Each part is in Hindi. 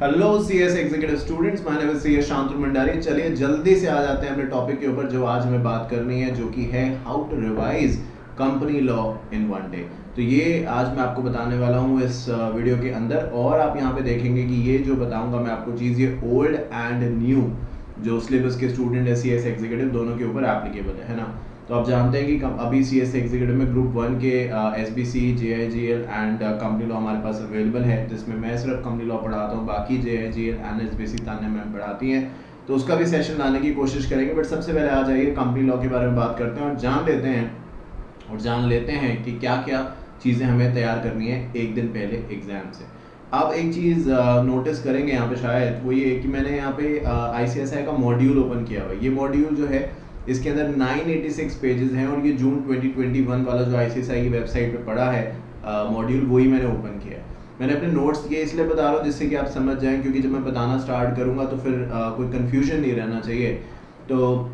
Hello CS executive students, my name is CS Shantanu Bhandari. चलिए जल्दी से आ जाते हैं अपने टॉपिक के ऊपर जो आज हमें बात करनी है, जो कि है how to revise company law in one day. तो ये आज मैं आपको बताने वाला हूँ इस वीडियो के अंदर, और आप यहाँ पे देखेंगे कि ये जो बताऊंगा मैं आपको चीज़, ये ओल्ड एंड न्यू जो सिलेबस के स्टूडेंट है सीएस एग्जीक्यूटिव दोनों के ऊपर एप्लीकेबल है ना। तो आप जानते हैं कि अभी सीएस एग्जीक्यूटिव में ग्रुप 1 के एसबीसी, जेआईजीएल एंड कंपनी लॉ हमारे पास अवेलेबल है, जिसमें मैं सिर्फ कंपनी लॉ पढ़ाता हूँ, बाकी जेआईजीएल एंड एसबीसी तान्या मैम पढ़ाती हैं। तो उसका भी सेशन लाने की कोशिश करेंगे, बट सबसे पहले आ जाइए कंपनी लॉ के बारे में बात करते हैं और जान लेते हैं कि क्या क्या चीज़ें हमें तैयार करनी है एक दिन पहले एग्जाम से। अब एक चीज़ नोटिस करेंगे यहाँ पे, शायद वो ये कि मैंने यहाँ पे आईसीएसआई का मॉड्यूल ओपन किया हुआ है। ये मॉड्यूल जो है इसके अंदर 986 पेजेस हैं, और ये जून 2021 वाला जो आईसीएसआई की वेबसाइट पे पड़ा है मॉड्यूल, वही मैंने ओपन किया है। मैंने अपने नोट्स किए इसलिए बता रहा हूँ जिससे कि आप समझ जाएं, क्योंकि जब मैं बताना स्टार्ट करूँगा तो फिर कोई कन्फ्यूजन नहीं रहना चाहिए। तो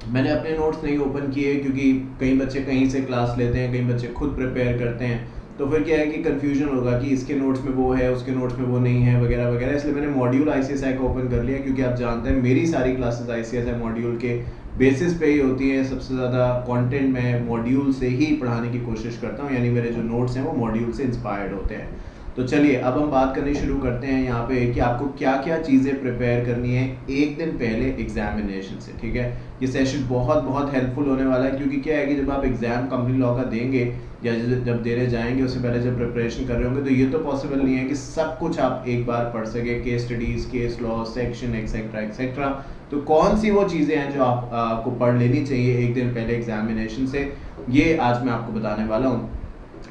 मैंने अपने नोट्स नहीं ओपन किए, क्योंकि कई बच्चे कहीं से क्लास लेते हैं, कई बच्चे खुद प्रिपेयर करते हैं, तो फिर क्या है कि कन्फ्यूजन होगा कि इसके नोट्स में वो है, उसके नोट्स में वो नहीं है, वगैरह वगैरह। इसलिए मैंने मॉड्यूल आईसीएसआई का ओपन कर लिया, क्योंकि आप जानते हैं मेरी सारी क्लासेस आईसीएसआई मॉड्यूल के बेसिस पे ही होती है। सबसे ज़्यादा कंटेंट मैं मॉड्यूल से ही पढ़ाने की कोशिश करता हूँ, यानी मेरे जो नोट्स हैं वो मॉड्यूल से इंस्पायर्ड होते हैं। तो चलिए अब हम बात करनी शुरू करते हैं यहाँ पे कि आपको क्या क्या चीज़ें प्रिपेयर करनी है एक दिन पहले एग्जामिनेशन से। ठीक है, ये सेशन बहुत बहुत हेल्पफुल होने वाला है, क्योंकि क्या है कि जब आप एग्जाम कंपनी लॉ का देंगे या जब देने जाएंगे उससे पहले जब प्रिपरेशन कर रहे होंगे, तो ये तो पॉसिबल नहीं है कि सब कुछ आप एक बार पढ़ सके, case studies, case law, section etcetera etcetera. तो कौन सी वो चीज़ें हैं जो आपको पढ़ लेनी चाहिए एक दिन पहले एग्जामिनेशन से, ये आज मैं आपको बताने वाला हूँ।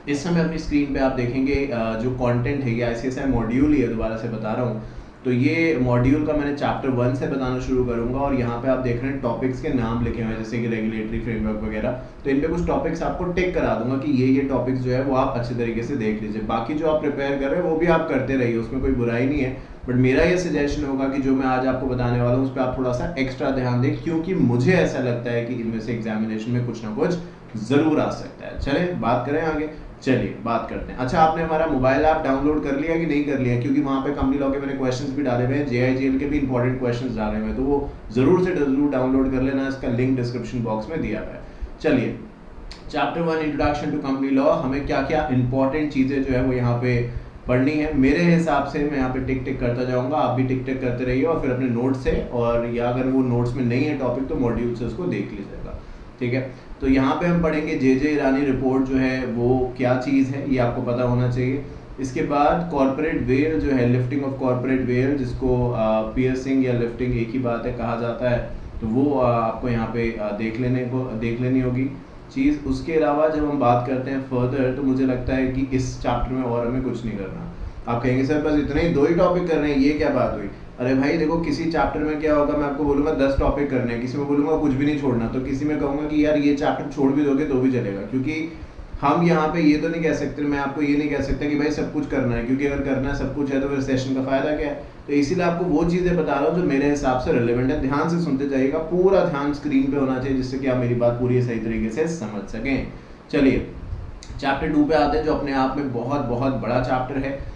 इस समय अपनी स्क्रीन पे आप देखेंगे जो कंटेंट है, ये आईसीएसआई मॉड्यूल ही है, दोबारा से बता रहा हूँ। तो ये मॉड्यूल का मैंने चैप्टर 1 से बताना शुरू करूंगा, और यहाँ पे आप देख रहे हैं टॉपिक्स के नाम लिखे हुए हैं, जैसे कि रेगुलेटरी फ्रेमवर्क वगैरह। तो इन पे कुछ टॉपिक्स आपको टिक करा दूंगा कि ये टॉपिक्स जो है वो आप अच्छे तरीके से देख लीजिए। बाकी जो आप प्रिपेयर कर रहे हैं वो भी आप करते रहिए, उसमें कोई बुराई नहीं है, बट मेरा ये सजेशन होगा कि जो मैं आज आपको बताने वाला हूँ उस पर आप थोड़ा सा एक्स्ट्रा ध्यान दें, क्योंकि मुझे ऐसा लगता है कि इनमें से एग्जामिनेशन में कुछ ना कुछ जरूर आ सकता है। चले बात करें आगे, चलिए बात करते हैं। अच्छा, आपने हमारा मोबाइल ऐप डाउनलोड कर लिया कि नहीं कर लिया? क्योंकि वहाँ पे कंपनी लॉ के मैंने क्वेश्चंस भी डाले हुए हैं, जेआईजीएल के भी इंपॉर्टेंट क्वेश्चंस डाले हुए हैं, तो वो जरूर डाउनलोड कर लेना, इसका लिंक डिस्क्रिप्शन बॉक्स में दिया हुआ है। चलिए chapter 1 introduction to company law, हमें क्या क्या इंपॉर्टेंट चीज़ें जो है वो यहाँ पे पढ़नी है। मेरे हिसाब से मैं यहाँ पे टिक टिक करता जाऊँगा, आप भी टिक टिक करते रहिए, और फिर अपने नोट से, और या अगर वो नोट्स में नहीं है टॉपिक तो मॉड्यूल से उसको देख लीजिएगा। ठीक है, तो यहाँ पे हम पढ़ेंगे जे ईरानी रिपोर्ट जो है वो क्या चीज़ है, ये आपको पता होना चाहिए। इसके बाद कॉर्पोरेट वेयर जो है, लिफ्टिंग ऑफ कॉर्पोरेट वेयर, जिसको पियर्सिंग या लिफ्टिंग एक ही बात है कहा जाता है, तो वो आपको यहाँ पे देख लेनी होगी चीज़। उसके अलावा जब हम बात करते हैं फर्दर, तो मुझे लगता है कि इस चैप्टर में और हमें कुछ नहीं करना। आप कहेंगे सर बस इतने ही 2 ही टॉपिक कर रहे हैं, ये क्या बात हुई? अरे भाई देखो, किसी चैप्टर में क्या होगा, मैं आपको बोलूँगा 10 टॉपिक करने हैं, किसी में बोलूँगा कुछ भी नहीं छोड़ना, तो किसी में कहूँगा कि यार ये चैप्टर छोड़ भी दोगे तो भी चलेगा। क्योंकि हम यहाँ पे ये तो नहीं कह सकते, मैं आपको ये नहीं कह सकता कि भाई सब कुछ करना है, क्योंकि अगर करना है सब कुछ है तो फिर सेशन का फायदा क्या है। तो इसीलिए आपको वो चीज़ें बता रहा हूँ जो मेरे हिसाब से रिलेवेंट है। ध्यान से सुनते जाइएगा, पूरा ध्यान स्क्रीन पे होना चाहिए, जिससे कि आप मेरी बात पूरी सही तरीके से समझ सकें। चलिए चैप्टर 2 पे आते हैं, जो अपने आप में बहुत बहुत बड़ा चैप्टर है।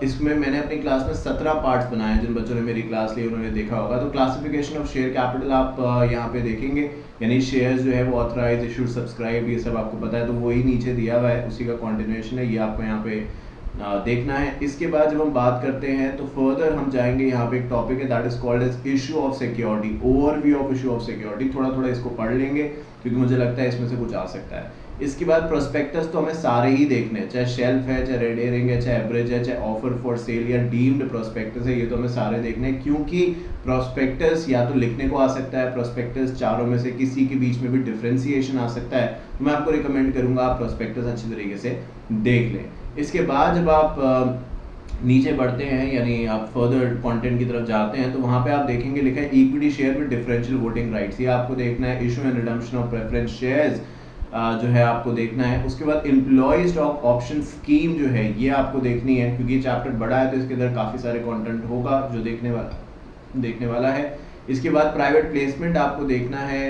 इसमें मैंने अपनी क्लास में 17 पार्ट्स बनाए हैं। जिन बच्चों ने मेरी क्लास ली उन्होंने देखा होगा। तो क्लासिफिकेशन ऑफ शेयर कैपिटल आप यहाँ पे देखेंगे, यानी शेयर्स जो है वो ऑथराइज, इशूड, सब्सक्राइब, ये सब आपको पता है, तो वही नीचे दिया हुआ है, उसी का कॉन्टिन्यूएशन है, ये आपको यहाँ पे देखना है। इसके बाद जब हम बात करते हैं तो फर्दर हम जाएंगे, यहाँ पे एक टॉपिक है that is called as issue of security, overview of issue of security. थोड़ा थोड़ा इसको पढ़ लेंगे, क्योंकि मुझे लगता है इसमें से कुछ आ सकता है। इसके बाद प्रोस्पेक्टस तो हमें सारे ही देखने हैं, चाहे शेल्फ है, चाहे रेड हेरिंग है, चाहे एवरेज है, चाहे ऑफर फॉर सेल या डीम्ड प्रोस्पेक्टस है, ये तो हमें सारे देखने हैं। क्योंकि प्रोस्पेक्टस या तो लिखने को आ सकता है, प्रोस्पेक्टस चारों में से किसी के बीच में भी डिफ्रेंसिएशन आ सकता है, तो मैं आपको रिकमेंड करूंगा आप प्रोस्पेक्टस अच्छी तरीके से देख लें। इसके बाद जब आप नीचे बढ़ते हैं, यानी आप फर्दर कंटेंट की तरफ जाते हैं, तो वहाँ पे आप देखेंगे लिखा है equity share with differential voting rights, ये आपको देखना है। Issue and redemption of preference shares जो है आपको देखना है। उसके बाद एम्प्लॉय स्टॉक ऑप्शन स्कीम जो है ये आपको देखनी है, क्योंकि चैप्टर बड़ा है तो इसके अंदर काफ़ी सारे कंटेंट होगा जो देखने वाला है। इसके बाद प्राइवेट प्लेसमेंट आपको देखना है,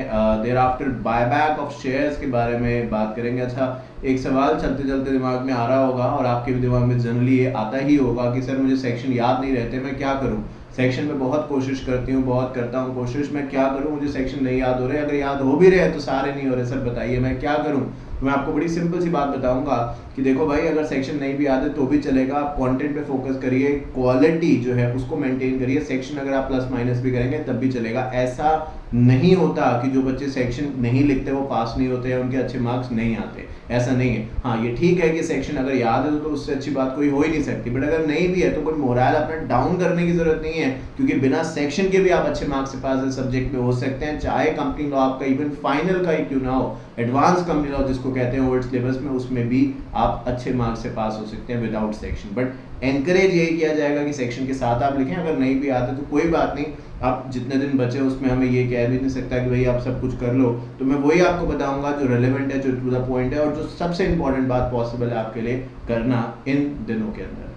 there after buyback of shares के बारे में बात करेंगे। अच्छा, एक सवाल चलते चलते दिमाग में आ रहा होगा और आपके भी दिमाग में जनरली ये आता ही होगा कि सर मुझे सेक्शन याद नहीं रहते, मैं क्या करूं? सेक्शन में बहुत कोशिश करती हूँ, बहुत करता हूँ कोशिश, मैं क्या करूँ? मुझे सेक्शन नहीं याद हो रहे, अगर याद हो भी रहे तो सारे नहीं हो रहे, सर बताइए मैं क्या करूँ? तो मैं आपको बड़ी सिंपल सी बात बताऊंगा कि देखो भाई, अगर सेक्शन नहीं भी याद है तो भी चलेगा, आप कंटेंट पे फोकस करिए, क्वालिटी जो है उसको मेंटेन करिए। सेक्शन अगर आप प्लस माइनस भी करेंगे तब भी चलेगा। ऐसा नहीं होता कि जो बच्चे सेक्शन नहीं लिखते वो पास नहीं होते या उनके अच्छे मार्क्स नहीं आते, ऐसा नहीं है। हाँ, ये ठीक है कि सेक्शन अगर याद है तो उससे अच्छी बात कोई हो ही नहीं सकती, बट अगर नहीं भी है तो कोई मोरल अपना डाउन करने की जरूरत नहीं है, क्योंकि बिना सेक्शन के भी आप अच्छे मार्क्स से पास सब्जेक्ट में हो सकते हैं, चाहे कंपनी लॉ आपका इवन फाइनल का ही क्यों ना हो। एडवांस कंपनी लॉ जिसको कहते हैं ओल्ड सिलेबस में, उसमें भी आप अच्छे मार्क्स से पास हो सकते हैं विदाउट सेक्शन। बट एनकरेज यही किया जाएगा कि सेक्शन के साथ आप लिखें, अगर नहीं भी आते तो कोई बात नहीं, आप जितने दिन बचे उसमें हमें ये कह भी नहीं सकता कि भाई आप सब कुछ कर लो। तो मैं वही आपको बताऊंगा जो रेलेवेंट है, जो टू द पॉइंट है और जो सबसे इंपॉर्टेंट बात पॉसिबल है आपके लिए करना इन दिनों के अंदर।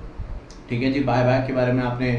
ठीक है जी, बायबैक के बारे में आपने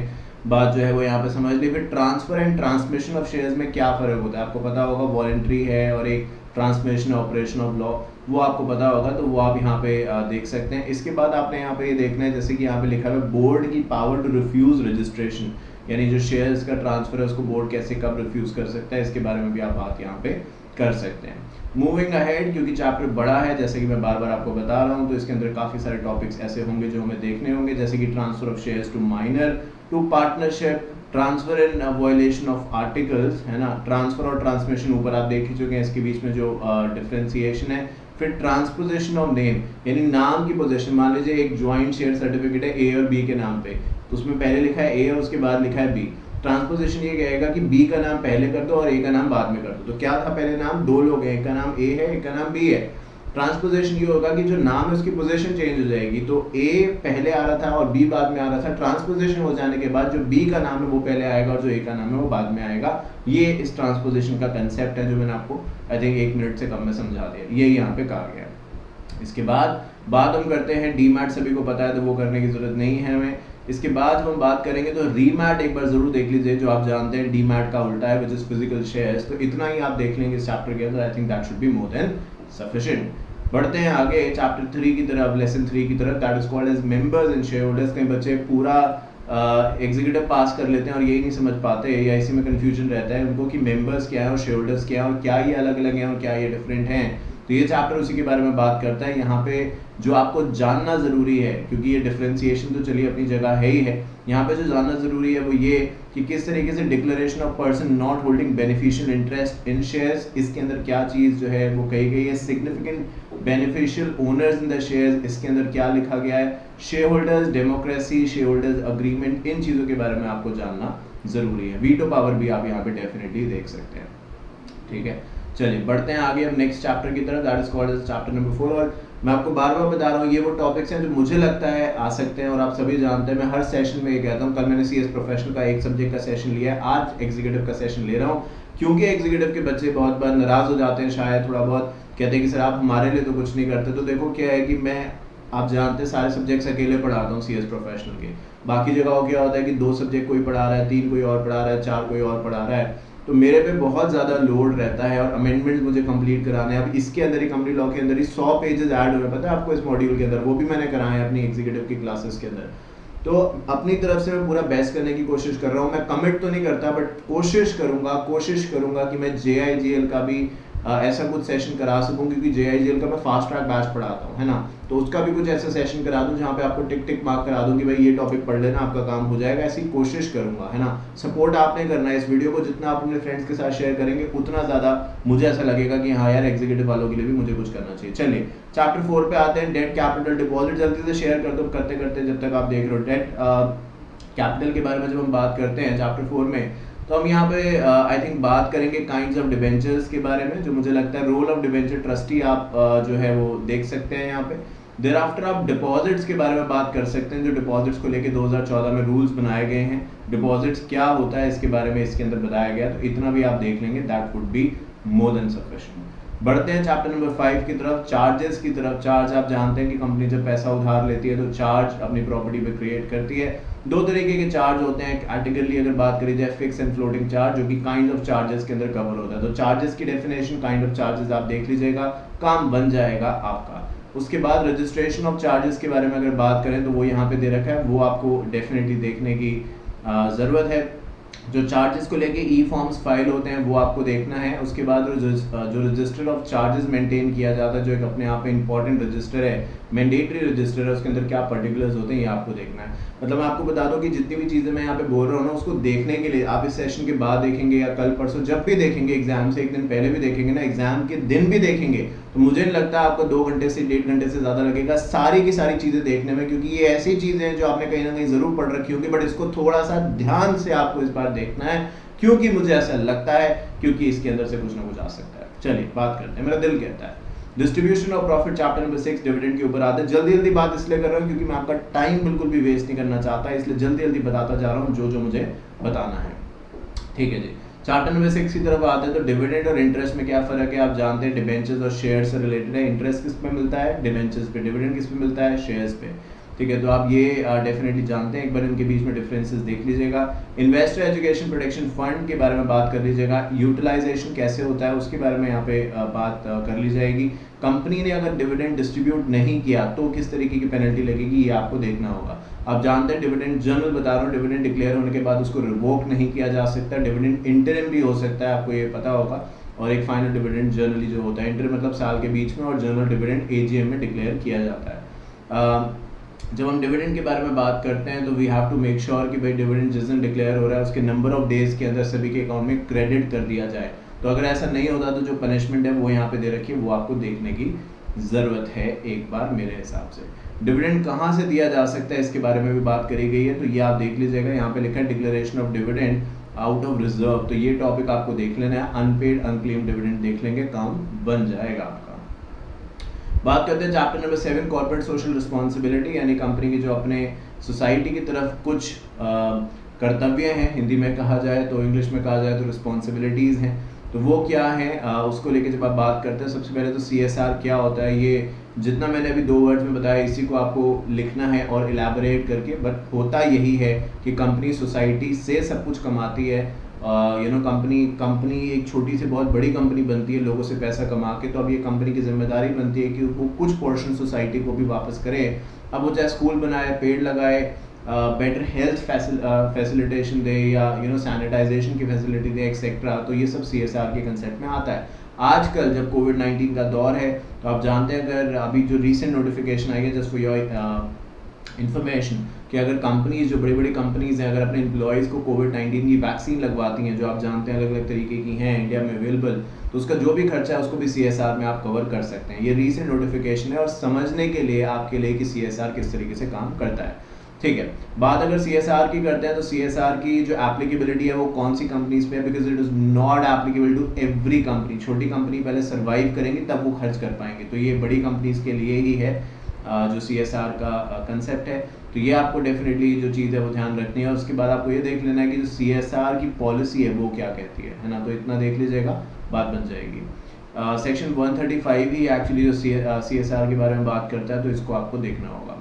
बात जो है वो यहाँ पे समझ ली। फिर transfer and transmission of shares में क्या फर्क होता है आपको पता होगा, वॉलंटरी है और एक ट्रांसमिशन ऑपरेशन ऑफ लॉ, वो आपको पता होगा, तो वो आप यहाँ पे देख सकते हैं। इसके बाद आपने यहाँ पे ये देखना है, जैसे कि यहाँ पे लिखा है बोर्ड की पावर टू रिफ्यूज रजिस्ट्रेशन, यानी जो शेयर्स का ट्रांसफर है उसको बोर्ड कैसे कब रिफ्यूज कर सकता है, इसके बारे में भी आप बात यहाँ पे कर सकते हैं। मूविंग अहेड, क्योंकि चैप्टर बड़ा है जैसे कि मैं बार बार आपको बता रहा हूँ, तो इसके अंदर काफ़ी सारे टॉपिक्स ऐसे होंगे जो हमें देखने होंगे, जैसे कि transfer of shares to minor, to partnership, transfer and violation of articles, है ना, ट्रांसफर और ट्रांसमिशन ऊपर आप देख ही चुके हैं, इसके बीच में जो डिफरेंशिएशन है। फिर ट्रांसपोजिशन ऑफ नेम, यानी नाम की पोजीशन, मान लीजिए एक ज्वाइंट शेयर सर्टिफिकेट है ए और बी के नाम पे, तो उसमें पहले लिखा है ए और उसके बाद लिखा है बी। ट्रांसपोजिशन ये कहेगा कि बी का नाम पहले कर दो और ए का नाम बाद में कर दो। तो क्या था, पहले नाम, दो लोग हैं, एक का नाम ए है एक का नाम बी है। ट्रांसपोजिशन ये होगा कि जो नाम है उसकी पोजीशन चेंज हो जाएगी, तो ए पहले आ रहा था और बी बाद में आ रहा था, ट्रांसपोजिशन हो जाने के बाद जो बी का नाम है वो पहले आएगा और जो ए का नाम है वो बाद में आएगा। ये इस ट्रांसपोजिशन का कंसेप्ट है जो मैंने आपको आई थिंक 1 मिनट से कम में समझा दिया, ये यहाँ पे कहा गया। इसके बाद बात हम करते हैं डीमैट, सभी को पता है तो वो करने की जरूरत नहीं है हमें। इसके बाद हम बात करेंगे तो रीमैट एक बार जरूर देख लीजिए, जो आप जानते हैं डीमैट का उल्टा है, विच इज फिजिकल शेयर्स। तो इतना ही आप देख लेंगे इस चैप्टर के अंदर, I think that should be more than sufficient. बढ़ते हैं आगे चैप्टर 3 की तरफ, लेसन 3 की तरफ, that is called as members and shareholders. कई बच्चे पूरा एग्जीक्यूटिव पास कर लेते हैं और यही नहीं समझ पाते या इसी में कंफ्यूजन रहता है उनको कि मेंबर्स क्या है और शेयर होल्डर्स क्या है और क्या ये अलग अलग हैं और क्या ये डिफरेंट हैं। तो ये चैप्टर उसी के बारे में बात करता है। यहाँ पे जो आपको जानना ज़रूरी है, क्योंकि ये डिफरेंशिएशन तो चलिए अपनी जगह है ही है, यहाँ पे जो जानना ज़रूरी है वो ये कि किस तरीके से declaration of person not holding beneficial interest in shares, इसके अंदर क्या चीज़ जो है वो कही गई है। Significant beneficial owners in the shares, इसके अंदर क्या लिखा गया है। Share holders democracy, share holders agreement, इन चीज़ों के बारे में आपको जानना ज़रूरी है। वीटो पावर भी आप यहाँ पे डेफिनेटली देख सकते हैं। ठीक है, चलिए बढ़ते हैं आगे अब नेक्स्ट चैप्टर की तरफ, that is called as chapter number 4। और मैं आपको बार बार बता रहा हूँ ये वो टॉपिक्स हैं जो मुझे लगता है आ सकते हैं और आप सभी जानते हैं। मैं हर सेशन में ये कहता हूँ, कल मैंने सीएस प्रोफेशनल का एक सब्जेक्ट का सेशन लिया है, आज एग्जीक्यूटिव का सेशन ले रहा हूँ, क्योंकि एग्जीक्यूटिव के बच्चे बहुत बार नाराज हो जाते हैं, शायद थोड़ा बहुत कहते हैं कि सर आप हमारे लिए तो कुछ नहीं करते। तो देखो क्या है कि मैं, आप जानते हैं, सारे सब्जेक्ट्स अकेले पढ़ाता हूँ सीएस प्रोफेशनल के। बाकी जगहों क्या होता है कि 2 सब्जेक्ट कोई पढ़ा रहा है, 3 कोई और पढ़ा रहा है, 4 कोई और पढ़ा रहा है, तो मेरे पे बहुत ज़्यादा लोड रहता है और अमेंडमेंट्स मुझे कंप्लीट कराने हैं। अब इसके अंदर ही कंपनी लॉ के अंदर ही 100 पेजेस ऐड हुए, पता है आपको, इस मॉड्यूल के अंदर, वो भी मैंने कराए हैं अपनी एग्जीक्यूटिव की क्लासेस के अंदर। तो अपनी तरफ से मैं पूरा बेस्ट करने की कोशिश कर रहा हूँ। मैं कमिट तो नहीं करता, बट कोशिश करूँगा कि मैं JIGL का भी ऐसा कुछ सेशन करा सकूं, क्योंकि JIGL का मैं फास्ट ट्रैक बैच पढ़ाता हूँ, है ना, तो उसका भी कुछ ऐसा सेशन करा दूं जहाँ पे आपको टिक टिक मार्क करा दूं कि भाई ये टॉपिक पढ़ लेना, आपका काम हो जाएगा। ऐसी कोशिश करूंगा, है ना। सपोर्ट आपने करना है इस वीडियो को, जितना आप अपने फ्रेंड्स के साथ शेयर करेंगे उतना ज़्यादा मुझे ऐसा लगेगा कि हाँ यार एग्जीक्यूटिव वालों के लिए भी मुझे कुछ करना चाहिए। चलिए चैप्टर 4 पे आते हैं, डेट कैपिटल डिपॉजिट। जल्दी से शेयर कर दो करते करते जब तक आप देख रहे हो। डेट कैपिटल के बारे में जब हम बात करते हैं चैप्टर 4 में, तो हम यहाँ पे आई थिंक बात करेंगे काइंड्स ऑफ डिबेंचर्स के बारे में, जो मुझे लगता है रोल ऑफ डिबेंचर ट्रस्टी आप जो है वो देख सकते हैं यहाँ पे। देर आफ्टर आप डिपॉजिट्स के बारे में बात कर सकते हैं, जो डिपॉजिट्स को लेके 2014 में रूल्स बनाए गए हैं। डिपॉजिट्स क्या होता है इसके बारे में इसके अंदर बताया गया, तो इतना भी आप देख लेंगे, that would be more than sufficient. बढ़ते हैं चैप्टर नंबर 5 की तरफ, चार्जेस की तरफ। चार्ज आप जानते हैं कि कंपनी जब पैसा उधार लेती है तो चार्ज अपनी प्रॉपर्टी पे क्रिएट करती है। दो तरीके के चार्ज होते हैं कैटेगरी अगर बात करी जाए, फिक्स एंड फ्लोटिंग चार्ज, जो कि काइंड ऑफ चार्जेस के अंदर कवर होता है। तो चार्जेस की डेफिनेशन, काइंड ऑफ चार्जेस आप देख लीजिएगा, काम बन जाएगा आपका। उसके बाद रजिस्ट्रेशन ऑफ चार्जेस के बारे में अगर बात करें तो वो यहाँ पे दे रखा है, वो आपको डेफिनेटली देखने की ज़रूरत है। जो चार्जेस को लेके ई फॉर्म्स फाइल होते हैं वो आपको देखना है। उसके बाद जो रजिस्टर ऑफ चार्जेस मेंटेन किया जाता है, जो एक अपने आप में इंपॉर्टेंट रजिस्टर है, मैंडेटरी रजिस्टर है, उसके अंदर क्या पर्टिकुलर्स होते हैं ये आपको देखना है। मतलब मैं आपको बता दूं कि जितनी भी चीज़ें मैं यहाँ पे बोल रहा हूँ ना, उसको देखने के लिए आप इस सेशन के बाद देखेंगे या कल परसों जब भी देखेंगे, एग्जाम से एक दिन पहले भी देखेंगे ना, एग्जाम के दिन भी देखेंगे, तो मुझे नहीं लगता आपको 2 घंटे से 1.5 घंटे से ज़्यादा लगेगा सारी की सारी चीज़ें देखने में, क्योंकि ये ऐसी चीज़ें हैं जो आपने कहीं ना कहीं ज़रूर पढ़ रखी होगी, बट इसको थोड़ा सा ध्यान से आपको इस बार देखना है, क्योंकि मुझे ऐसा लगता है, क्योंकि इसके अंदर से कुछ ना कुछ आ सकता है। चलिए बात करते हैं, मेरा दिल कहता है distribution of profit chapter number 6 dividend के ऊपर आते हैं। जल्दी जल्दी बात इसलिए कर रहा हूँ क्योंकि मैं आपका टाइम बिल्कुल भी वेस्ट नहीं करना चाहता, इसलिए जल्दी जल्दी बताता जा रहा हूँ जो जो मुझे बताना है। ठीक है जी, चैप्टर नंबर 6 की तरफ आते हैं। तो डिविडेंड और इंटरेस्ट में क्या फर्क है आप जानते हैं। डिबेंचर्स और शेयर से रिलेटेड है। इंटरेस्ट किस पे मिलता है, डिबेंचर्स पे। डिविडेंड किस पे मिलता है, शेयर्स पे। ठीक है, तो आप ये डेफिनेटली जानते हैं, एक बार इनके बीच में डिफरेंसेस देख लीजिएगा। इन्वेस्टर एजुकेशन प्रोटेक्शन फंड के बारे में बात कर लीजिएगा। यूटिलाइजेशन कैसे होता है उसके बारे में यहाँ पे बात कर ली जाएगी। कंपनी ने अगर डिविडेंड डिस्ट्रीब्यूट नहीं किया तो किस तरीके की पेनल्टी लगेगी ये आपको देखना होगा। आप जानते हैं डिविडेंड जनरल बता रहा हूँ, डिविडेंड डिक्लेयर होने के बाद उसको रिवोक नहीं किया जा सकता। डिविडेंड इंटरिम भी हो सकता है, आपको ये पता होगा। और एक फाइनल डिविडेंड जनरली जो होता है, इंटरिम मतलब साल के बीच में, और जनरल डिविडेंड एजीएम में डिक्लेयर किया जाता है। जब हम डिविडेंड के बारे में बात करते हैं तो we have to make sure कि भाई डिविडेंड जिस दिन डिक्लेयर हो रहा है उसके नंबर ऑफ डेज के अंदर सभी के अकाउंट में क्रेडिट कर दिया जाए। तो अगर ऐसा नहीं होता तो जो पनिशमेंट है वो यहाँ पे दे रखी है, वो आपको देखने की ज़रूरत है एक बार मेरे हिसाब से। डिविडेंड कहाँ से दिया जा सकता है इसके बारे में भी बात करी गई है, तो ये आप देख लीजिएगा। यहाँ पे लिखा है declaration of dividend out of reserve, तो ये टॉपिक आपको देख लेना है। अनपेड अनक्लेम्ड डिविडेंड देख लेंगे, काम बन जाएगा आपका। बात करते हैं chapter number 7 corporate social responsibility, यानी कंपनी की जो अपने सोसाइटी की तरफ कुछ कर्तव्य हैं, हिंदी में कहा जाए तो, इंग्लिश में कहा जाए तो रिस्पॉन्सिबिलिटीज़ हैं, तो वो क्या है उसको लेके जब आप बात करते हैं, सबसे पहले तो CSR क्या होता है, ये जितना मैंने अभी 2 वर्ड्स में बताया इसी को आपको लिखना है और इलेबोरेट करके। बट होता यही है कि कंपनी सोसाइटी से सब कुछ कमाती है। कंपनी एक छोटी से बहुत बड़ी कंपनी बनती है लोगों से पैसा कमा के, तो अब ये कंपनी की जिम्मेदारी बनती है कि वो कुछ पोर्शन सोसाइटी को भी वापस करे। अब वो चाहे स्कूल बनाए, पेड़ लगाए, बेटर हेल्थ फैसिलिटेशन दे, या सैनिटाइजेशन की फैसिलिटी दे एक्सेट्रा, तो ये सब CSR के कंसेप्ट में आता है। आजकल जब कोविड-19 का दौर है तो आप जानते हैं, अगर अभी जो रिसेंट नोटिफिकेशन आई है, जस्ट फॉर योर इन्फॉर्मेशन, कि अगर कंपनीज, जो बड़ी बड़ी कंपनीज हैं, अगर अपने एम्प्लॉयज़ को कोविड-19 की वैक्सीन लगवाती हैं, जो आप जानते हैं अलग अलग तरीके की हैं इंडिया में अवेलेबल, तो उसका जो भी खर्चा है उसको भी CSR में आप कवर कर सकते हैं। ये रीसेंट नोटिफिकेशन है और समझने के लिए आपके लिए कि CSR किस तरीके से काम करता है। ठीक है, बात अगर CSR की करते हैं तो CSR की जो एप्लीकेबिलिटी है वो कौन सी कंपनीज पे है, because it is not applicable to every company. छोटी कंपनी पहले सर्वाइव करेंगी तब वो खर्च कर पाएंगे, तो ये बड़ी कंपनीज के लिए ही है जो CSR का कंसेप्ट है। तो ये आपको डेफिनेटली जो चीज़ है वो ध्यान रखनी है। उसके बाद आपको ये देख लेना है कि जो CSR की पॉलिसी है वो क्या कहती है ना, तो इतना देख लीजिएगा, बात बन जाएगी। सेक्शन 135 ही एक्चुअली जो CSR के बारे में बात करता है, तो इसको आपको देखना होगा।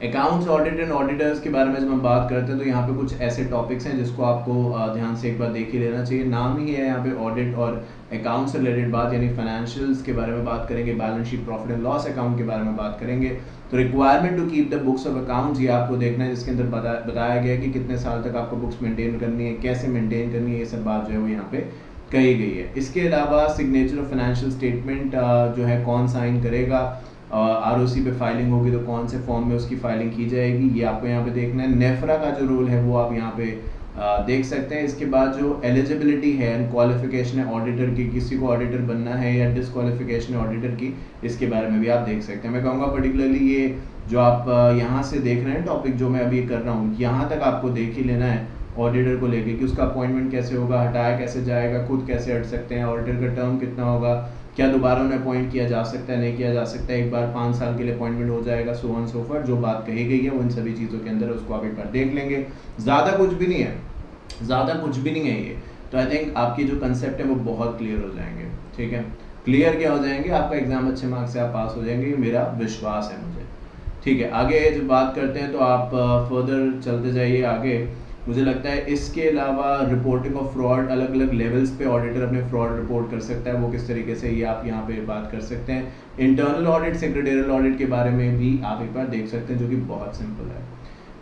अकाउंट्स, ऑडिट एंड ऑडिटर्स के बारे में जब हम बात करते हैं तो यहाँ पे कुछ ऐसे टॉपिक्स हैं जिसको आपको ध्यान से एक बार देख ही लेना चाहिए। नाम ही है यहाँ पे ऑडिट और अकाउंट से रिलेटेड बात, यानी फाइनेंशियल्स के बारे में बात करेंगे, balance sheet, profit and loss account के बारे में बात करेंगे। तो requirement to keep the books of accounts, ये आपको देखना है, जिसके अंदर बताया गया है कि कितने साल तक आपको बुक्स मेंटेन करनी है, कैसे मेंटेन करनी है, ये सब बात जो है वो यहाँ पे कही गई है। इसके अलावा सिग्नेचर ऑफ फाइनेंशियल स्टेटमेंट जो है कौन साइन करेगा, ROC पे फाइलिंग होगी तो कौन से फॉर्म में उसकी फाइलिंग की जाएगी, ये आपको यहाँ पे देखना है। नेफ्रा का जो रोल है वो आप यहाँ पे देख सकते हैं। इसके बाद जो एलिजिबिलिटी है एंड क्वालिफिकेशन है ऑडिटर की, किसी को ऑडिटर बनना है या डिसक्वालिफिकेशन है ऑडिटर की, इसके बारे में भी आप देख सकते हैं। मैं कहूँगा पर्टिकुलरली ये जो आप यहाँ से देख रहे हैं टॉपिक जो मैं अभी कर रहा हूँ, यहाँ तक आपको देख ही लेना है ऑडिटर को लेके, कि उसका अपॉइंटमेंट कैसे होगा, हटाया कैसे जाएगा, खुद कैसे हट सकते हैं, ऑडिटर का टर्म कितना होगा, क्या दोबारा उन्हें अपॉइंट किया जा सकता है, नहीं किया जा सकता है, एक बार 5 साल के लिए अपॉइंटमेंट हो जाएगा, सो ऑन सो फॉर, जो बात कही गई है वो इन सभी चीज़ों के अंदर, उसको आप एक बार देख लेंगे। ज़्यादा कुछ भी नहीं है, ज़्यादा कुछ भी नहीं है ये, तो आई थिंक आपकी जो कंसेप्ट है वो बहुत क्लियर हो जाएंगे। ठीक है, क्लियर क्या हो जाएंगे, आपका एग्जाम अच्छे मार्क्स से आप पास हो जाएंगे, ये मेरा विश्वास है मुझे। ठीक है, आगे जब बात करते हैं तो आप फर्दर चलते जाइए आगे। मुझे लगता है इसके अलावा रिपोर्टिंग ऑफ फ्रॉड, अलग अलग लेवल्स पे ऑडिटर अपने फ्रॉड रिपोर्ट कर सकता है, वो किस तरीके से, ये आप यहाँ पे बात कर सकते हैं। इंटरनल ऑडिट, सेक्रेटरियल ऑडिट के बारे में भी आप एक बार देख सकते हैं, जो कि बहुत सिंपल है।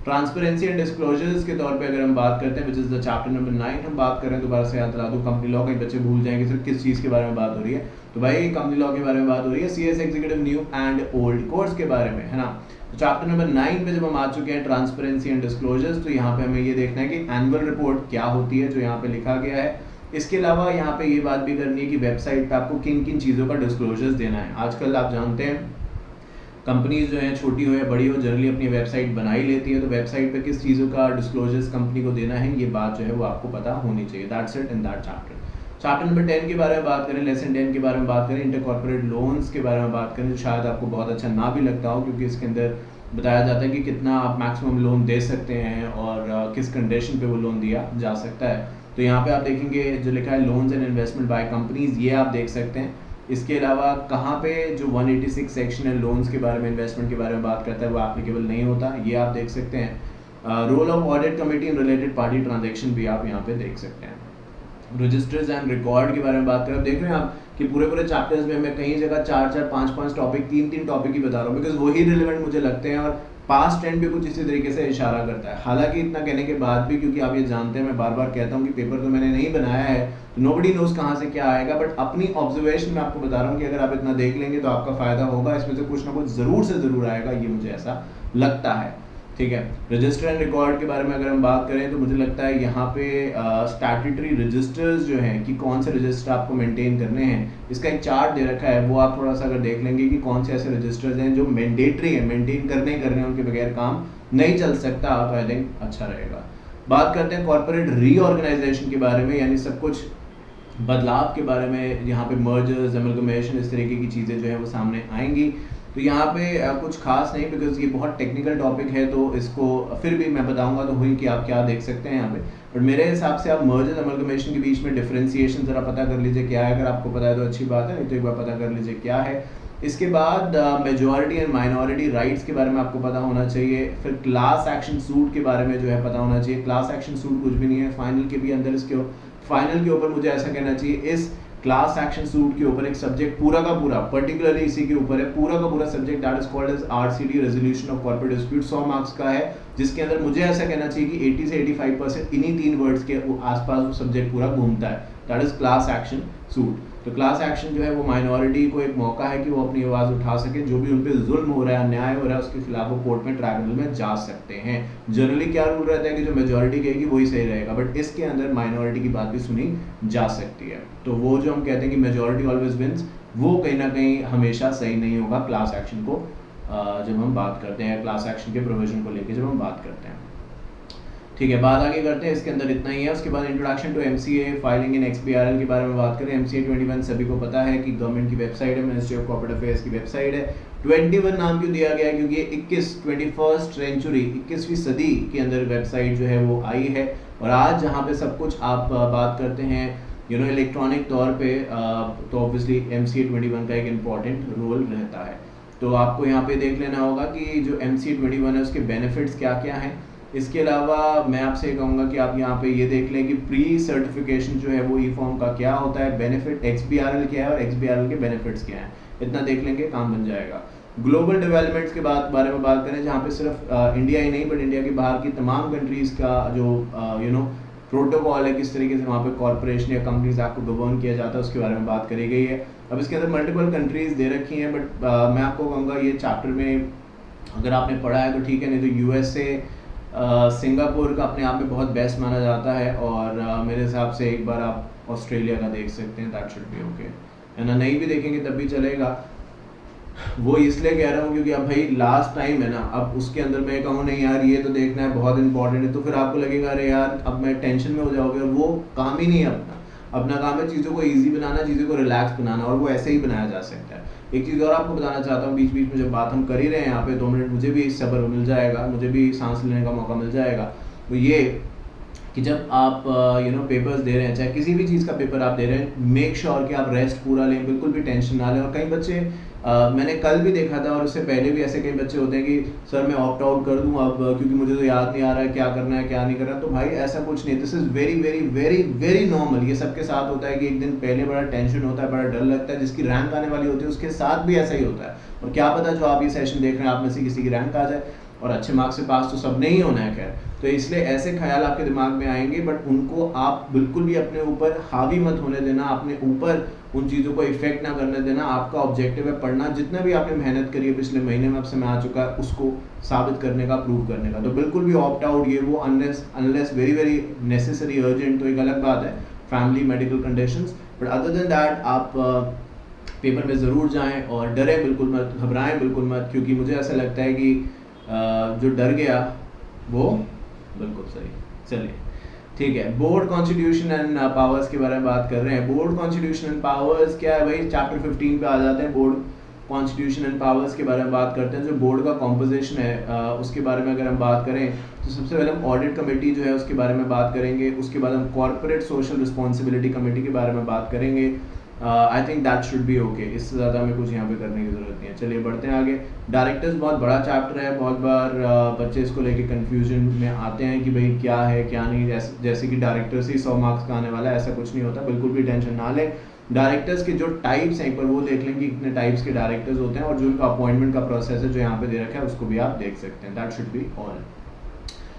ट्रांसपेरेंसी एंड डिस्क्लोजर्स के तौर पे अगर हम बात करते हैं, which is the chapter number 9, हम बात करें, दोबारा से याद दिला दूं, कंपनी लॉ, कई बच्चे भूल जाएंगे सिर्फ किस चीज़ के बारे में बात हो रही है। तो भाई कंपनी लॉ के बारे में बात हो रही है, CS executive new and old course के बारे में, है ना। तो चैप्टर नंबर 9 पे जब हम आ चुके हैं ट्रांसपेरेंसी एंड डिस्क्लोजर्स, तो यहाँ पे हमें ये देखना है कि एनुअल रिपोर्ट क्या होती है, जो यहाँ पे लिखा गया है। इसके अलावा यहाँ पे ये बात भी करनी है कि वेबसाइट पे आपको किन किन चीज़ों का डिस्क्लोजर्स देना है। आजकल आप जानते हैं कंपनीज जो हैं, छोटी हो या बड़ी हो, जनरली अपनी वेबसाइट बना ही लेती है, तो वेबसाइट पे किस चीज़ों का डिस्क्लोजर्स कंपनी को देना है, ये बात जो है वो आपको पता होनी चाहिए। That's it in that chapter. Chapter number 10 के बारे में बात करें, लेसन 10 के बारे में बात करें, इंटर कॉर्पोरेट लोन्स के बारे में बात करें, जो शायद आपको बहुत अच्छा ना भी लगता हो, क्योंकि इसके अंदर बताया जाता है कि कितना आप मैक्सिमम लोन दे सकते हैं और किस कंडीशन पे वो लोन दिया जा सकता है। तो यहाँ पे आप देखेंगे जो लिखा है loans and investment by companies, ये आप देख सकते हैं। इसके अलावा कहाँ पे जो 186 सेक्शन है लोन्स के बारे में, इन्वेस्टमेंट के बारे में बात करता है, वो एप्लीकेबल नहीं होता, ये आप देख सकते हैं। Role of audit committee in related party transaction भी आप यहाँ पे देख सकते हैं। रजिस्टर्स एंड रिकॉर्ड के बारे में बात करें, देख रहे हैं आप कि पूरे चैप्टर्स में मैं कई जगह 4-4, 5-5 टॉपिक, 3-3 टॉपिक ही बता रहा हूँ, बिकॉज वही रिलेवेंट मुझे लगते हैं और पास्ट ट्रेंड भी कुछ इसी तरीके से इशारा करता है। हालांकि इतना कहने के बाद भी, क्योंकि आप ये जानते हैं, मैं बार बार कहता हूँ कि पेपर तो मैंने नहीं बनाया है, तो नोबडी नोज कहाँ से क्या आएगा, बट अपनी ऑब्जर्वेशन में आपको बता रहा हूँ कि अगर आप इतना देख लेंगे तो आपका फायदा होगा, इसमें से कुछ ना कुछ जरूर से जरूर आएगा, ये मुझे ऐसा लगता है। ठीक है, रजिस्टर एंड रिकॉर्ड के बारे में अगर हम बात करें, तो मुझे लगता है यहाँ पे स्टैट्यूटरी रजिस्टर्स जो हैं कि कौन से रजिस्टर आपको मेंटेन करने हैं, इसका एक चार्ट दे रखा है, वो आप थोड़ा सा अगर देख लेंगे कि कौन से ऐसे रजिस्टर्स हैं जो मैंडेटरी है, मेंटेन करने उनके बगैर काम नहीं चल सकता, तो आई थिंक अच्छा रहेगा। बात करते हैं कॉर्पोरेट रीऑर्गेनाइजेशन के बारे में, यानी सब कुछ बदलाव के बारे में, यहाँ पे मर्जर्स, एमलगमेशन, इस तरीके की चीज़ें जो है वो सामने आएंगी। तो यहाँ पे कुछ खास नहीं, बिकॉज ये बहुत टेक्निकल टॉपिक है, तो इसको फिर भी मैं बताऊंगा तो हुई कि आप क्या देख सकते हैं यहाँ पे। बट मेरे हिसाब से आप मर्जर्स एमलगमेशन के बीच में डिफरेंशिएशन ज़रा पता कर लीजिए क्या है, अगर आपको पता है तो अच्छी बात है, नहीं तो एक बार पता कर लीजिए क्या है। इसके बाद मेजॉरिटी एंड माइनॉरिटी राइट्स के बारे में आपको पता होना चाहिए। फिर क्लास एक्शन सूट के बारे में जो है पता होना चाहिए। क्लास एक्शन सूट कुछ भी नहीं है, फाइनल के भी अंदर इसके फाइनल के ऊपर मुझे ऐसा कहना चाहिए, इस क्लास एक्शन सूट के ऊपर एक सब्जेक्ट पूरा का पूरा, पर्टिकुलरली इसी के ऊपर है, पूरा का पूरा subject, that is called as RCD, resolution of corporate dispute, 100 marks का है, जिसके अंदर मुझे ऐसा कहना चाहिए कि 80 से 85% इन्हीं 3 वर्ड्स के आसपास वो सब्जेक्ट पूरा घूमता है, that is class action suit. तो क्लास एक्शन जो है वो माइनॉरिटी को एक मौका है कि वो अपनी आवाज़ उठा सके, जो भी उन पर जुल्म हो रहा है, अन्याय हो रहा है, उसके खिलाफ वो कोर्ट में, ट्राइब्यूनल में जा सकते हैं। जनरली क्या रूल रहता है कि जो मेजॉरिटी कहेगी वही सही रहेगा, बट इसके अंदर माइनॉरिटी की बात भी सुनी जा सकती है। तो वो जो हम कहते हैं कि मेजॉरिटी ऑलवेज विंस, वो कहीं ना कहीं हमेशा सही नहीं होगा क्लास एक्शन को जब हम बात करते हैं, क्लास एक्शन के प्रोविजन को लेकर जब हम बात करते हैं। ठीक है, बात आगे करते हैं, इसके अंदर इतना ही है। उसके बाद introduction to MCA, filing in XBRL के बारे में बात करें। MCA 21 सभी को पता है कि गवर्नमेंट की वेबसाइट है, मिनिस्ट्री ऑफ कॉर्पोरेट अफेयर्स की वेबसाइट है। 21 नाम क्यों दिया गया है, क्योंकि 21st सेंचुरी, 21वीं सदी के अंदर वेबसाइट जो है वो आई है, और आज जहाँ पे सब कुछ आप बात करते हैं इलेक्ट्रॉनिक तौर पे, तो ऑब्वियसली MCA 21 का एक इम्पॉर्टेंट रोल रहता है। तो आपको यहाँ पे देख लेना होगा कि जो MCA 21 है उसके बेनिफिट्स क्या क्या हैं। इसके अलावा मैं आपसे कहूँगा कि आप यहाँ पे ये देख लें कि प्री सर्टिफिकेशन जो है वो E-फॉर्म का क्या होता है, बेनिफिट XBRL क्या है और XBRL के बेनिफिट्स क्या हैं, इतना देख लेंगे काम बन जाएगा। ग्लोबल डेवलपमेंट्स के बारे में बात करें, जहाँ पे सिर्फ इंडिया ही नहीं बट इंडिया के बाहर की तमाम कंट्रीज़ का जो प्रोटोकॉल है, किस तरीके से वहाँ पे कॉर्पोरेशन या कंपनीज आपको गवर्न किया जाता है, उसके बारे में बात करी गई है। अब इसके अंदर मल्टीपल कंट्रीज़ दे रखी हैं, बट मैं आपको कहूँगा ये चैप्टर में अगर आपने पढ़ा है तो ठीक है, नहीं तो USA, सिंगापुर का अपने आप में बहुत बेस्ट माना जाता है, और मेरे हिसाब से एक बार आप ऑस्ट्रेलिया का देख सकते हैं, दैट शुड बी ओके, है ना। नहीं भी देखेंगे तब भी चलेगा, वो इसलिए कह रहा हूँ क्योंकि अब भाई लास्ट टाइम है ना, अब उसके अंदर मैं कहूँ नहीं यार ये तो देखना है, बहुत इंपॉर्टेंट है, तो फिर आपको लगेगा अरे यार अब मैं टेंशन में हो जाओगे, और वो काम ही नहीं है अपना काम है चीज़ों को ईजी बनाना, चीज़ों को रिलैक्स बनाना, और वो ऐसे ही बनाया जा सकता है। एक चीज़ और आपको बताना चाहता हूँ, बीच बीच में जब बात हम कर ही रहे हैं यहाँ पे, 2 मिनट मुझे भी सब्र मिल जाएगा, मुझे भी सांस लेने का मौका मिल जाएगा। तो ये कि जब आप पेपर्स दे रहे हैं, चाहे किसी भी चीज़ का पेपर आप दे रहे हैं, मेक श्योर कि आप रेस्ट पूरा लें, बिल्कुल भी टेंशन ना लें। और कई बच्चे मैंने कल भी देखा था और उससे पहले भी ऐसे कई बच्चे होते हैं कि सर मैं ऑप्ट आउट कर दूं अब क्योंकि मुझे तो याद नहीं आ रहा है क्या करना है क्या नहीं करना। तो भाई ऐसा कुछ नहीं, this is very very very very normal. ये सबके साथ होता है कि एक दिन पहले बड़ा टेंशन होता है, बड़ा डर लगता है। जिसकी रैंक आने वाली होती है उसके साथ भी ऐसा ही होता है। और क्या पता जो आप ये सेशन देख रहे हैं आप में से किसी की रैंक आ जाए, और अच्छे मार्क्स से पास तो सब नहीं होना है खैर। तो इसलिए ऐसे ख्याल आपके दिमाग में आएंगे, बट उनको आप बिल्कुल भी अपने ऊपर हावी मत होने देना, अपने ऊपर उन चीज़ों को इफेक्ट ना करने देना। आपका ऑब्जेक्टिव है पढ़ना, जितना भी आपने मेहनत करी है पिछले महीने में, अब समय आ चुका है उसको साबित करने का, प्रूव करने का। तो बिल्कुल भी ऑप्ट आउट ये वो unless very very necessary urgent, तो एक अलग बात है, family medical conditions. But other than that आप पेपर में ज़रूर जाएं और डरें बिल्कुल मत, घबराएं बिल्कुल मत, क्योंकि मुझे ऐसा लगता है कि जो डर गया वो बिल्कुल सही। चलिए ठीक है, बोर्ड कॉन्स्टिट्यूशन एंड पावर्स के बारे में बात कर रहे हैं। बोर्ड कॉन्स्टिट्यूशन एंड पावर्स क्या है भाई, चैप्टर 15 पे आ जाते हैं। बोर्ड कॉन्स्टिट्यूशन एंड पावर्स के बारे में बात करते हैं। जो बोर्ड का कॉम्पोजिशन है उसके बारे में अगर हम बात करें तो सबसे पहले हम ऑडिट कमेटी जो है उसके बारे में बात करेंगे। उसके बाद हम कॉर्पोरेट सोशल रिस्पॉन्सिबिलिटी कमेटी के बारे में बात करेंगे। I think that should be okay, इससे ज़्यादा हमें कुछ यहाँ पे करने की ज़रूरत नहीं है। चलिए बढ़ते हैं आगे। डायरेक्टर्स बहुत बड़ा चैप्टर है, बहुत बार बच्चे इसको लेके कंफ्यूजन में आते हैं कि भाई क्या है क्या नहीं, जैसे कि डायरेक्टर से ही 100 मार्क्स का आने वाला है, ऐसा कुछ नहीं होता, बिल्कुल भी टेंशन ना लें। डायरेक्टर्स के जो टाइप्स हैं एक बार वो देख लें कि कितने टाइप्स के डायरेक्टर्स होते हैं, और जो उनका अपॉइंटमेंट का प्रोसेस है जो यहाँ पे दे रखा है उसको भी आप देख सकते हैं। That should be all.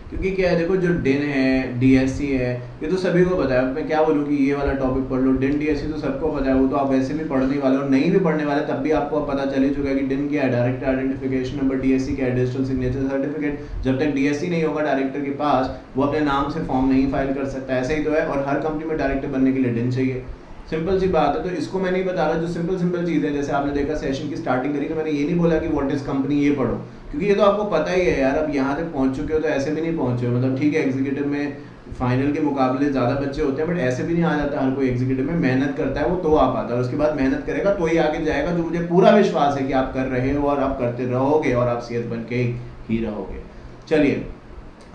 क्योंकि क्या है देखो, जो डिन है, डीएससी है, ये तो सभी को पता है। मैं क्या बोलूँ कि ये वाला टॉपिक पढ़ लो, डिन डीएससी तो सबको पता है, वो तो आप वैसे भी पढ़ने वाले और नहीं भी पढ़ने वाले तब भी आपको पता चल ही चुका है कि डिन क्या है, डायरेक्टर आइडेंटिफिकेशन नंबर, डीएससी क्या है, डिजिटल सिग्नेचर सर्टिफिकेट। जब तक डीएससी नहीं होगा डायरेक्टर के पास, वो अपने नाम से फॉर्म नहीं फाइल कर सकता। ऐसे ही तो है, और हर कंपनी में डायरेक्टर बनने के लिए डिन चाहिए। सिंपल सी बात है। तो इसको मैं नहीं बता रहा, जो सिंपल चीज़ें, जैसे आपने देखा सेशन की स्टार्टिंग करी तो मैंने ये नहीं बोला कि व्हाट इज कंपनी ये पढ़ो, क्योंकि ये तो आपको पता ही है यार। अब यहाँ तक पहुँच चुके हो तो ऐसे भी नहीं पहुँचे हो, मतलब ठीक है एग्जीक्यूटिव में फाइनल के मुकाबले ज़्यादा बच्चे होते हैं, बट ऐसे भी नहीं आ जाता हर कोई एग्जीक्यूटिव में। मेहनत करता है वो तो आ पाता है, और उसके बाद मेहनत करेगा तो ही आगे जाएगा, जो मुझे पूरा विश्वास है कि आप कर रहे हो और आप करते रहोगे और आप सीएस बन के ही रहोगे। चलिए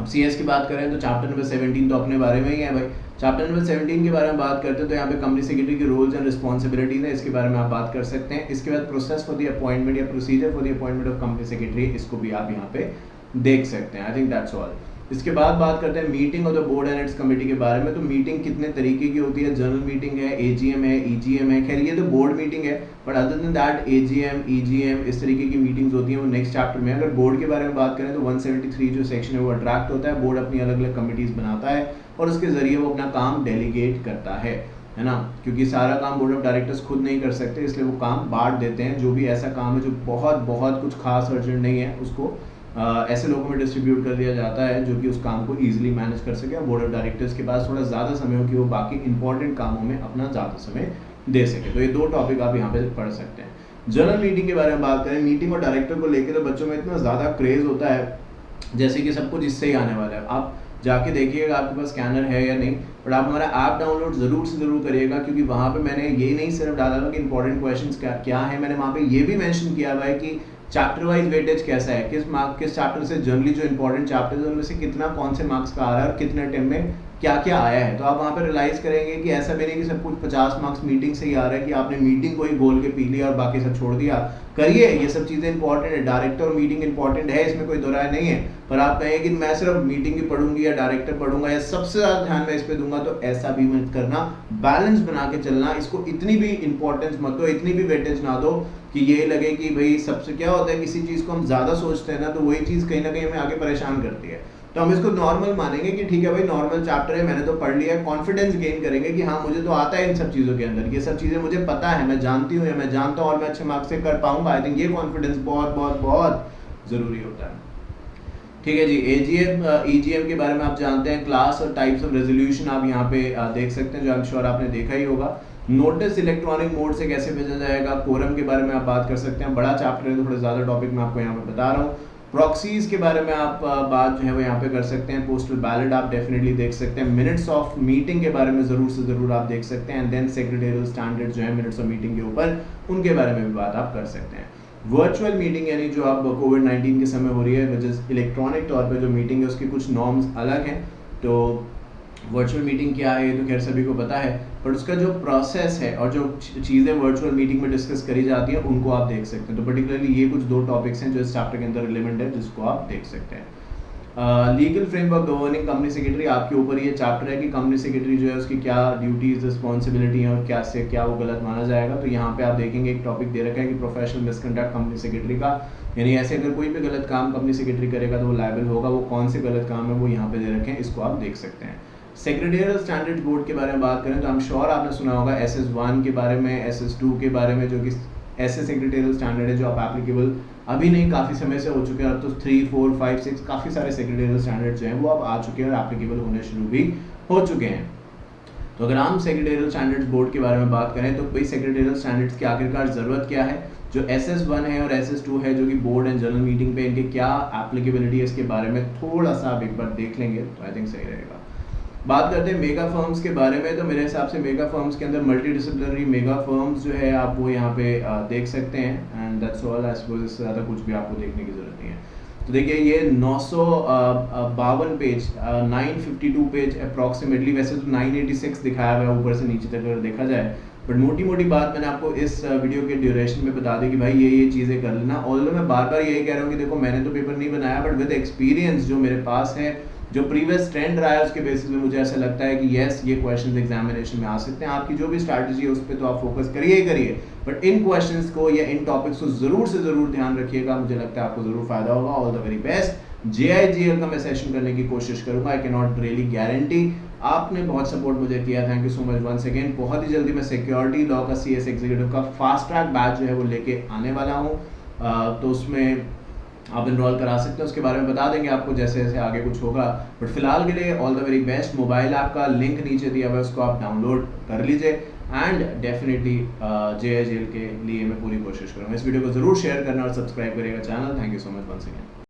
अब सीएस की बात करें तो चैप्टर नंबर 17 तो अपने बारे में ही है भाई। चैप्टर नंबर 17 के बारे में बात करते हैं तो यहाँ पे कंपनी सेक्रेटरी के रोल्स एंड रिस्पॉन्सिबिलिटीज है, इसके बारे में आप बात कर सकते हैं। इसके बाद प्रोसेस फॉर द अपॉइंटमेंट या procedure for the appointment of company secretary, इसको भी आप यहाँ पे देख सकते हैं। I think that's all. इसके बाद बात करते हैं meeting of the board and it's committee के बारे में। तो मीटिंग कितने तरीके की होती है, जनरल मीटिंग है, एजीएम है, ईजीएम है। खैर ये तो बोर्ड मीटिंग है, but other than that AGM, EGM इस तरीके की मीटिंग्स होती हैं, वो नेक्स्ट चैप्टर में। अगर बोर्ड के बारे में बात करें तो 173 जो सेक्शन है वो अट्रैक्ट होता है। बोर्ड अपनी अलग अलग कमिटीज बनाता है और उसके जरिए वो अपना काम डेलीगेट करता है ना, क्योंकि सारा काम बोर्ड ऑफ डायरेक्टर्स खुद नहीं कर सकते, इसलिए वो काम बांट देते हैं। जो भी ऐसा काम है जो बहुत बहुत कुछ खास अर्जेंट नहीं है, उसको ऐसे लोगों में डिस्ट्रीब्यूट कर दिया जाता है जो कि उस काम को ईजिली मैनेज कर सके, और बोर्ड ऑफ डायरेक्टर्स के पास थोड़ा ज़्यादा समय हो कि वो बाकी इंपॉर्टेंट कामों में अपना ज़्यादा समय दे सके। तो ये दो टॉपिक आप यहाँ पे पढ़ सकते हैं। जनरल मीटिंग के बारे में बात करें, मीटिंग और डायरेक्टर को लेकर तो बच्चों में इतना ज़्यादा क्रेज होता है, जैसे कि सब कुछ इससे ही आने वाला है। आप जाके देखिएगा आपके पास स्कैनर है या नहीं, बट आप हमारा ऐप डाउनलोड ज़रूर से ज़रूर करिएगा, क्योंकि वहाँ पे मैंने ये नहीं सिर्फ डाला हुआ कि इंपॉर्टेंट क्वेश्चंस क्या है, मैंने वहाँ पे ये भी मेंशन किया हुआ है कि चैप्टर वाइज वेटेज कैसा है, किस चैप्टर से जनरली जो इंपॉर्टेंट चैप्टर्स है उनमें से कितना कौन से मार्क्स का आ रहा है और कितने टाइम में क्या क्या आया है। तो आप वहाँ पर रियलाइज़ करेंगे कि ऐसा भी नहीं कि सब कुछ 50 मार्क्स मीटिंग से ही आ रहा है कि आपने मीटिंग को ही बोल के पी लिया और बाकी सब छोड़ दिया। करिए, ये सब चीज़ें इंपॉर्टेंट है, डायरेक्टर और मीटिंग इंपॉर्टेंट है, इसमें कोई दो राय नहीं है। पर आप कहें कि मैं सिर्फ मीटिंग ही पढ़ूंगी या डायरेक्टर पढ़ूंगा या सबसे ज़्यादा ध्यान मैं इस पर दूंगा, तो ऐसा भी मत करना। बैलेंस बना के चलना, इसको इतनी भी इंपॉर्टेंस मत दो, इतनी भी वेटेज ना दो कि ये लगे कि भाई सबसे क्या होता है, किसी चीज़ को हम ज़्यादा सोचते हैं ना तो वही चीज़ कहीं ना कहीं हमें आगे परेशान करती है। तो हम इसको नॉर्मल मानेंगे कि ठीक है भाई नॉर्मल चैप्टर है, मैंने तो पढ़ लिया है, कॉन्फिडेंस गेन करेंगे कि हाँ मुझे तो आता है इन सब चीज़ों के अंदर, ये सब चीज़ें मुझे पता है, मैं जानती हूँ या मैं जानता हूँ और मैं अच्छे मार्क्स से कर पाऊंगा। आई थिंक ये कॉन्फिडेंस बहुत बहुत बहुत ज़रूरी होता है। ठीक है जी, एजीएम ईजीएम के बारे में आप जानते हैं, क्लास और टाइप्स ऑफ रेजोल्यूशन आप यहाँ पे देख सकते हैं, जो आई एम श्योर आपने देखा ही होगा। नोटिस इलेक्ट्रॉनिक मोड से कैसे भेजा जाएगा, कोरम के बारे में आप बात कर सकते हैं, बड़ा चैप्टर है तो थोड़ा ज़्यादा टॉपिक मैं आपको यहाँ पे बता रहा हूँ। प्रॉक्सीज के बारे में आप बात जो है वो यहाँ पे कर सकते हैं, पोस्टल बैलेट आप डेफिनेटली देख सकते हैं, मिनट्स ऑफ मीटिंग के बारे में ज़रूर से ज़रूर आप देख सकते हैं, एंड देन सेक्रेटेरियल स्टैंडर्ड जो है मिनट्स ऑफ मीटिंग के ऊपर, उनके बारे में भी बात आप कर सकते हैं। वर्चुअल मीटिंग यानी जो अब कोविड-19 के समय हो रही है, विच इज़ इलेक्ट्रॉनिक तौर पे जो मीटिंग है उसकी कुछ नॉर्म्स अलग हैं, तो वर्चुअल मीटिंग क्या है ये तो खैर सभी को पता है, पर उसका जो प्रोसेस है और जो चीज़ें वर्चुअल मीटिंग में डिस्कस करी जाती हैं उनको आप देख सकते हैं। तो पर्टिकुलरली ये कुछ 2 टॉपिक्स हैं जो इस चैप्टर के अंदर रिलेवेंट है, जिसको आप देख सकते हैं। Legal framework governing company secretary, आपके ऊपर ये चैप्टर है कि कंपनी सेक्रेटरी जो है उसकी क्या ड्यूटीज रिस्पॉन्सिबिलिटी है और क्या से क्या वो गलत माना जाएगा। तो यहाँ पे आप देखेंगे एक टॉपिक दे रखा है कि प्रोफेशनल मिसकंडक्ट कंपनी सेक्रेटरी का, यानी ऐसे अगर कोई भी गलत काम कंपनी सेक्रेटरी करेगा तो वो लायबल होगा। वो कौन से गलत काम है वो यहाँ पे दे रखे हैं, इसको आप देख सकते हैं। सेक्रेटरियल स्टैंडर्ड्स बोर्ड के बारे में बात करें तो आई एम श्योर आपने सुना होगा SS1 के बारे में, SS2 के बारे में, जो कि ऐसे सेक्रेटरियल स्टैंडर्ड है जो आप एप्लीकेबल अभी नहीं काफ़ी समय से हो चुके हैं। अब तो 3, 4, 5, 6 काफ़ी सारे सेक्रेटरियल स्टैंडर्ड जो हैं वो अब आ चुके हैं और एप्लीकेबल होने शुरू भी हो चुके हैं। तो अगर हम सेक्रेटरियल स्टैंडर्ड्स बोर्ड के बारे में बात करें तो भाई सेक्रेटरियल स्टैंडर्ड्स की आखिरकार ज़रूरत क्या है, जो SS1 है और SS2 है जो कि बोर्ड एंड जनरल मीटिंग पे, इनके क्या एप्लीकेबिलिटी है इसके बारे में थोड़ा सा आप एक बार देख लेंगे तो आई थिंक सही रहेगा। बात करते हैं मेगा फर्म्स के बारे में, तो मेरे हिसाब से मेगा फर्म्स के अंदर मल्टी डिसिप्लिनरी मेगा फर्म्स जो है आप वो यहाँ पे देख सकते हैं। And that's all, I suppose इससे ज़्यादा कुछ भी आपको देखने की ज़रूरत नहीं है। तो देखिए ये 952 पेज, 952 पेज अप्रॉक्सीमेटली, वैसे तो 986 दिखाया हुआ है ऊपर से नीचे तक अगर देखा जाए, बट मोटी मोटी बात मैंने आपको इस वीडियो के ड्यूरेशन में बता दी कि भाई ये चीज़ें कर लेना। ऑल्दो मैं बार बार यही कह रहा हूँ कि देखो मैंने तो पेपर नहीं बनाया, बट विद एक्सपीरियंस जो मेरे पास है, जो प्रीवियस ट्रेंड रहा है उसके बेसिस में मुझे ऐसा लगता है कि यस ये क्वेश्चंस एग्जामिनेशन में आ सकते हैं। आपकी जो भी स्ट्रैटेजी है उस पर तो आप फोकस करिए ही करिए, बट इन क्वेश्चंस को या इन टॉपिक्स को जरूर से जरूर ध्यान रखिएगा। मुझे लगता है आपको जरूर फायदा होगा। All the very best. JIGL का मैं सेशन करने की कोशिश करूंगा, I can not really guarantee. आपने बहुत सपोर्ट मुझे किया, thank you so much once again. बहुत ही जल्दी मैं सिक्योरिटी लॉ का CS एग्जीक्यूटिव का फास्ट ट्रैक बैच जो है वो लेके आने वाला हूँ, तो उसमें आप इनरोल करा सकते हैं। उसके बारे में बता देंगे आपको जैसे जैसे आगे कुछ होगा, बट फिलहाल के लिए all the very best. Mobile app का लिंक नीचे दिया हुआ है, उसको आप डाउनलोड कर लीजिए एंड डेफिनेटली JIGL के लिए मैं पूरी कोशिश करूँगा। इस वीडियो को जरूर शेयर करना और सब्सक्राइब करिएगा channel. Thank you so much once again.